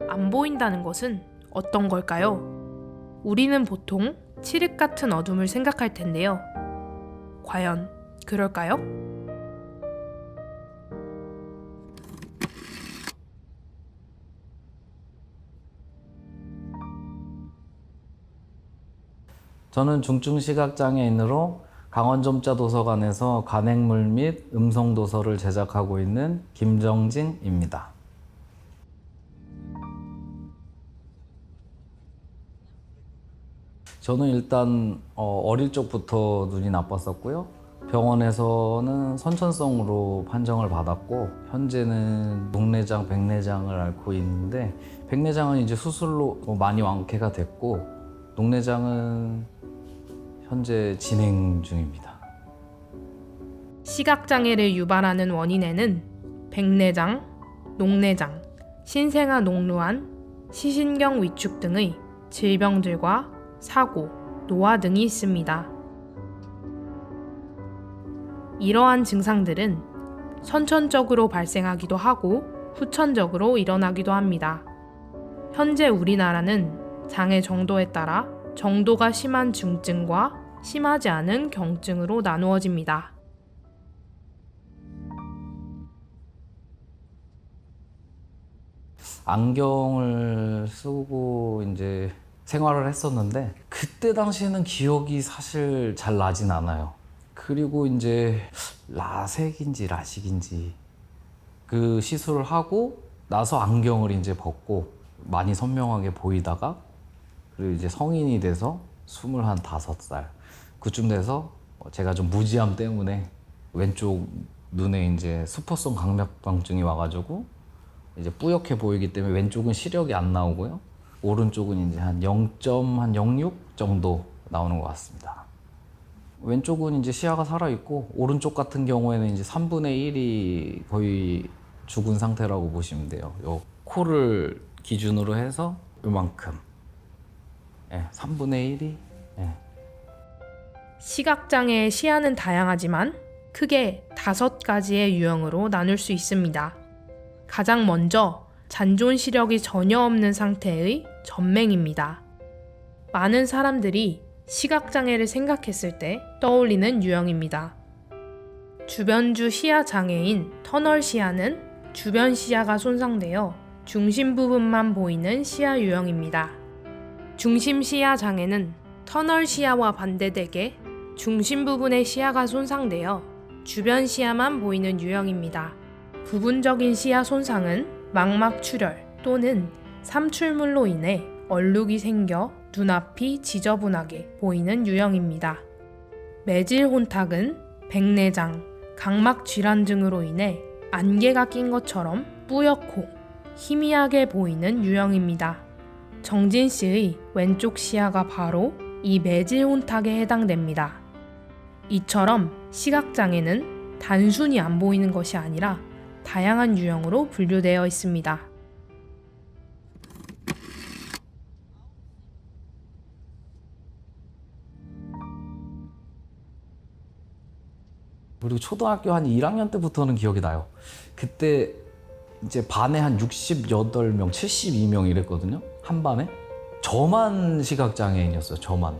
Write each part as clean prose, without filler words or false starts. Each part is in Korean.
안 보인다는 것은 어떤 걸까요? 우리는 보통 칠흑 같은 어둠을 생각할 텐데요. 과연 그럴까요? 저는 중증 시각장애인으로 강원점자 도서관에서 간행물 및 음성 도서를 제작하고 있는 김정진입니다. 저는 일단 어릴 적부터 눈이 나빴었고요. 병원에서는 선천성으로 판정을 받았고 현재는 녹내장, 백내장을 앓고 있는데 백내장은 이제 수술로 많이 완쾌가 됐고 녹내장은 현재 진행 중입니다. 시각장애를 유발하는 원인에는 백내장, 녹내장, 신생아 녹루환, 시신경 위축 등의 질병들과 사고, 노화 등이 있습니다. 이러한 증상들은 선천적으로 발생하기도 하고 후천적으로 일어나기도 합니다. 현재 우리나라는 장애 정도에 따라 정도가 심한 중증과 심하지 않은 경증으로 나누어집니다. 안경을 쓰고 이제 생활을 했었는데 그때 당시에는 기억이 사실 잘 나진 않아요. 그리고 이제 라섹인지 라식인지 그 시술을 하고 나서 안경을 이제 벗고 많이 선명하게 보이다가 그리고 이제 성인이 돼서 25살 그쯤 돼서 제가 좀 무지함 때문에 왼쪽 눈에 이제 수포성 강력병증이 와가지고 이제 뿌옇게 보이기 때문에 왼쪽은 시력이 안 나오고요. 오른쪽은 이제 한 0.06 정도 나오는 것 같습니다. 왼쪽은 이제 시야가 살아있고 오른쪽 같은 경우에는 이제 3분의 1이 거의 죽은 상태라고 보시면 돼요. 요 코를 기준으로 해서 요만큼. 예, 3분의 1이. 예. 시각장애의 시야는 다양하지만 크게 5가지의 유형으로 나눌 수 있습니다. 가장 먼저 잔존 시력이 전혀 없는 상태의 전맹입니다. 많은 사람들이 시각장애를 생각했을 때 떠올리는 유형입니다. 주변주 시야 장애인 터널 시야는 주변 시야가 손상되어 중심 부분만 보이는 시야 유형입니다. 중심 시야 장애는 터널 시야와 반대되게 중심 부분의 시야가 손상되어 주변 시야만 보이는 유형입니다. 부분적인 시야 손상은 망막 출혈 또는 삼출물로 인해 얼룩이 생겨 눈앞이 지저분하게 보이는 유형입니다. 매질 혼탁은 백내장, 각막 질환 등으로 인해 안개가 낀 것처럼 뿌옇고 희미하게 보이는 유형입니다. 정진 씨의 왼쪽 시야가 바로 이 매질 혼탁에 해당됩니다. 이처럼 시각장애는 단순히 안 보이는 것이 아니라 다양한 유형으로 분류되어 있습니다. 그리고 초등학교 한 1학년 때부터는 기억이 나요. 그때 이제 반에 한 68명, 72명 이랬거든요. 한 반에. 저만 시각장애인이었어요. 저만.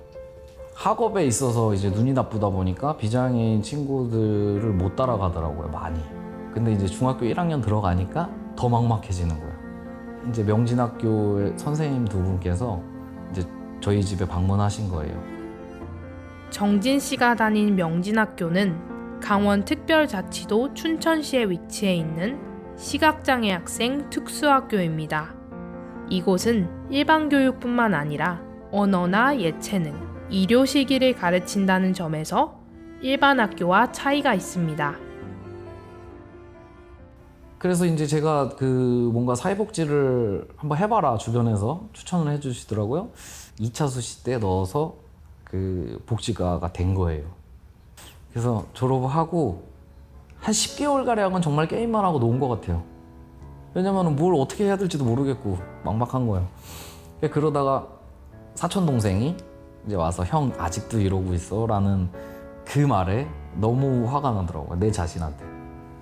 학업에 있어서 이제 눈이 나쁘다 보니까 비장애인 친구들을 못 따라가더라고요. 많이. 근데 이제 중학교 1학년 들어가니까 더 막막해지는 거예요. 이제 명진학교 선생님 두 분께서 이제 저희 집에 방문하신 거예요. 정진 씨가 다닌 명진학교는 강원특별자치도 춘천시에 위치해 있는 시각장애 학생 특수학교입니다. 이곳은 일반 교육뿐만 아니라 언어나 예체능,医療시기를 가르친다는 점에서 일반 학교와 차이가 있습니다. 그래서 이제 제가 그 뭔가 사회복지를 한번 해봐라 주변에서 추천을 해주시더라고요. 2차 수시 때 넣어서 그 복지가가 된 거예요. 그래서 졸업하고 한 10개월가량은 정말 게임만 하고 논 것 같아요. 왜냐면 뭘 어떻게 해야 될지도 모르겠고 막막한 거예요. 그러다가 사촌 동생이 이제 와서 형 아직도 이러고 있어 라는 그 말에 너무 화가 나더라고요. 내 자신한테.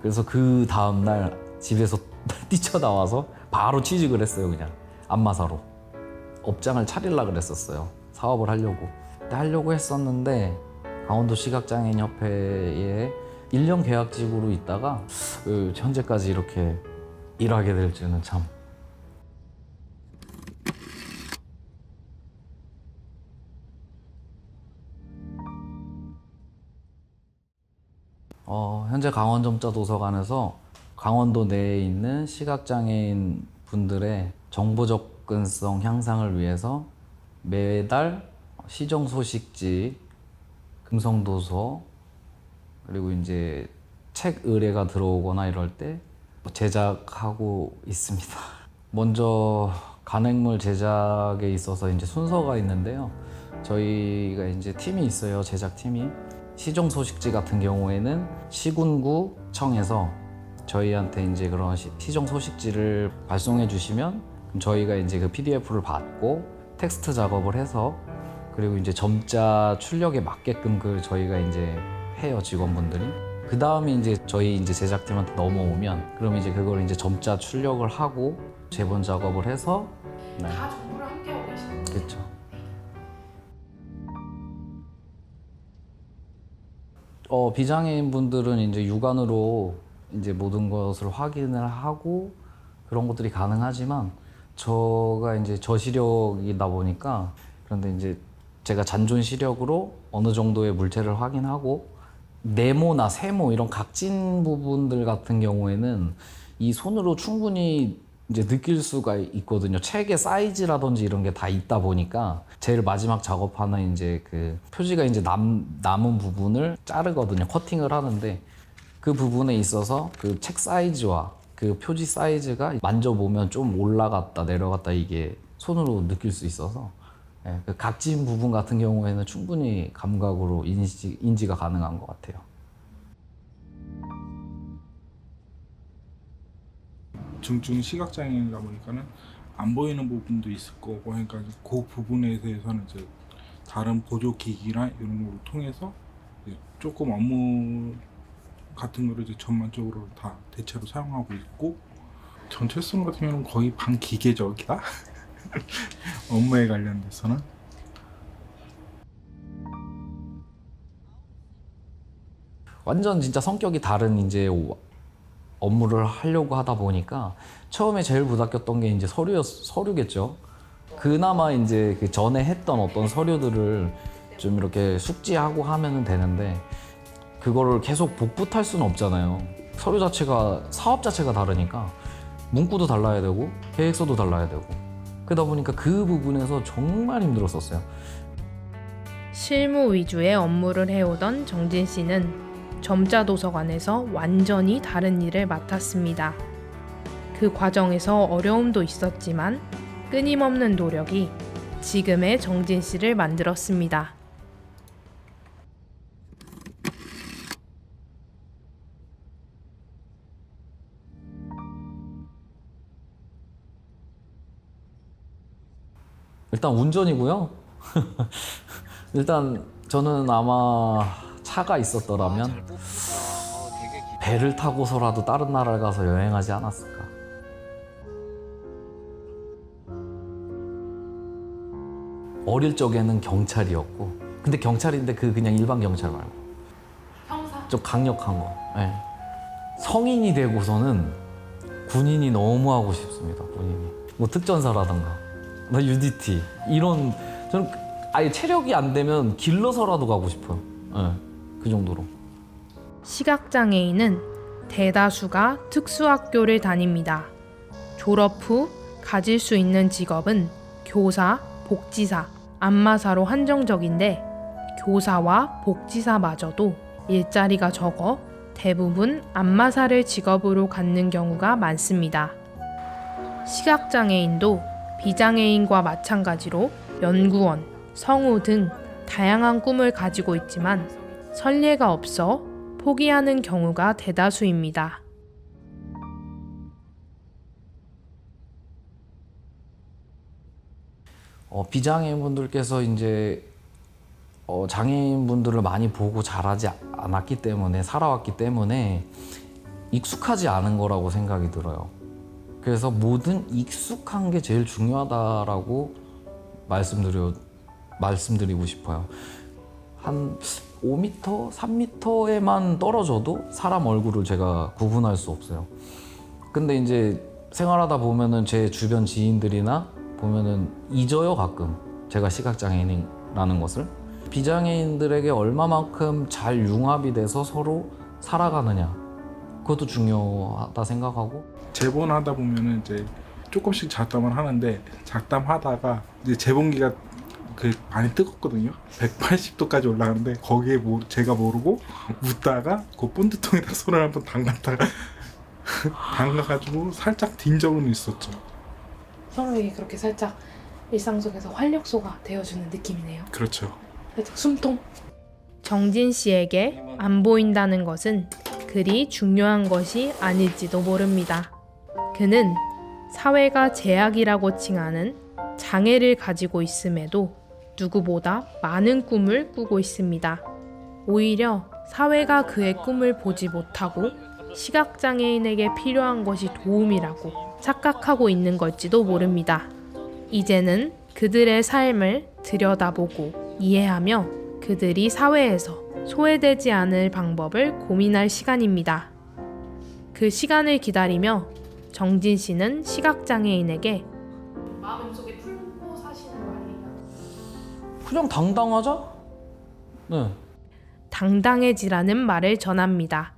그래서 그 다음날 집에서 뛰쳐나와서 바로 취직을 했어요. 그냥 안마사로 업장을 차리려고 그랬었어요. 사업을 하려고. 근데 하려고 했었는데 강원도 시각장애인협회에 1년 계약직으로 있다가 현재까지 이렇게 일하게 될 줄은 참. 현재 강원점자도서관에서 강원도 내에 있는 시각장애인 분들의 정보 접근성 향상을 위해서 매달 시정 소식지, 금성도서, 그리고 이제 책 의뢰가 들어오거나 이럴 때 제작하고 있습니다. 먼저 간행물 제작에 있어서 이제 순서가 있는데요. 저희가 이제 팀이 있어요. 제작팀이. 시정 소식지 같은 경우에는 시군구청에서 저희한테 이제 그런 시정 소식지를 발송해 주시면 그럼 저희가 이제 그 PDF를 받고 텍스트 작업을 해서 그리고 이제 점자 출력에 맞게끔 그 저희가 이제 해요, 직원분들이. 그 다음에 이제 저희 이제 제작팀한테 넘어오면 그럼 이제 그걸 이제 점자 출력을 하고 재본 작업을 해서 네. 다 정보를 함께하고 계시는 거예요? 그렇죠. 비장애인 분들은 이제 육안으로 이제 모든 것을 확인을 하고 그런 것들이 가능하지만 저가 이제 저시력이다 보니까 그런데 이제 제가 잔존 시력으로 어느 정도의 물체를 확인하고 네모나 세모 이런 각진 부분들 같은 경우에는 이 손으로 충분히 이제 느낄 수가 있거든요. 책의 사이즈라든지 이런 게 다 있다 보니까 제일 마지막 작업하는 이제 그 표지가 이제 남은 부분을 자르거든요. 커팅을 하는데 그 부분에 있어서 그 책 사이즈와 그 표지 사이즈가 만져보면 좀 올라갔다 내려갔다 이게 손으로 느낄 수 있어서 예, 그 각진 부분 같은 경우에는 충분히 감각으로 인지가 가능한 것 같아요. 중증 시각장애인이다 보니까는 안 보이는 부분도 있을 거고 그러니까 그 부분에 대해서는 이제 다른 보조기기나 이런 걸 통해서 이제 조금 업무 같은 거를 이제 전반적으로 다 대체로 사용하고 있고 전체성 같은 경우는 거의 반기계적이다. 업무에 관련돼서는 완전 진짜 성격이 다른 이제 업무를 하려고 하다 보니까 처음에 제일 부닥겼던 게 이제 서류겠죠. 그나마 이제 그 전에 했던 어떤 서류들을 좀 이렇게 숙지하고 하면은 되는데 그거를 계속 복붙할 수는 없잖아요. 서류 자체가 사업 자체가 다르니까 문구도 달라야 되고 계획서도 달라야 되고 그러다 보니까 그 부분에서 정말 힘들었었어요. 실무 위주의 업무를 해오던 정진 씨는 점자도서관에서 완전히 다른 일을 맡았습니다. 그 과정에서 어려움도 있었지만 끊임없는 노력이 지금의 정진 씨를 만들었습니다. 일단 운전이고요. 일단 저는 아마 차가 있었더라면 배를 타고서라도 다른 나라를 가서 여행하지 않았을까. 어릴 적에는 경찰이었고 근데 경찰인데 그 그냥 일반 경찰 말고 형사? 좀 강력한 거. 네. 성인이 되고서는 군인이 너무 하고 싶습니다. 군인이 뭐 특전사라든가 나 UDT 이런 저는 아예 체력이 안 되면 길러서라도 가고 싶어요. 네. 그 정도로. 시각장애인은 대다수가 특수학교를 다닙니다. 졸업 후 가질 수 있는 직업은 교사, 복지사, 안마사로 한정적인데 교사와 복지사마저도 일자리가 적어 대부분 안마사를 직업으로 갖는 경우가 많습니다. 시각장애인도 비장애인과 마찬가지로 연구원, 성우 등 다양한 꿈을 가지고 있지만 선례가 없어 포기하는 경우가 대다수입니다. 비장애인분들께서 이제 장애인분들을 많이 보고 자라지 않았기 때문에 살아왔기 때문에 익숙하지 않은 거라고 생각이 들어요. 그래서 뭐든 익숙한 게 제일 중요하다라고 말씀드리고 싶어요. 한 5m, 3m에만 떨어져도 사람 얼굴을 제가 구분할 수 없어요. 근데 이제 생활하다 보면은 제 주변 지인들이나 보면은 잊어요, 가끔. 제가 시각장애인이라는 것을. 비장애인들에게 얼마만큼 잘 융합이 돼서 서로 살아가느냐. 그것도 중요하다 생각하고. 재본하다 보면은 이제 조금씩 잡담을 하는데 잡담하다가 이제 재본기가 그 많이 뜨겁거든요. 180도까지 올라가는데 거기에 제가 모르고 웃다가 그 본드통에다 손을 한번 담갔다가 담가가지고 살짝 딘 적은 있었죠. 서로에게 그렇게 살짝 일상 속에서 활력소가 되어주는 느낌이네요. 그렇죠. 살짝 숨통. 정진 씨에게 안 보인다는 것은 그리 중요한 것이 아닐지도 모릅니다. 그는 사회가 제약이라고 칭하는 장애를 가지고 있음에도 누구보다 많은 꿈을 꾸고 있습니다. 오히려 사회가 그의 꿈을 보지 못하고 시각장애인에게 필요한 것이 도움이라고 착각하고 있는 걸지도 모릅니다. 이제는 그들의 삶을 들여다보고 이해하며 그들이 사회에서 소외되지 않을 방법을 고민할 시간입니다. 그 시간을 기다리며 정진 씨는 시각장애인에게 마음속에 품고 사시는 말이에요. 그냥 당당하자? 네. 당당해지라는 말을 전합니다.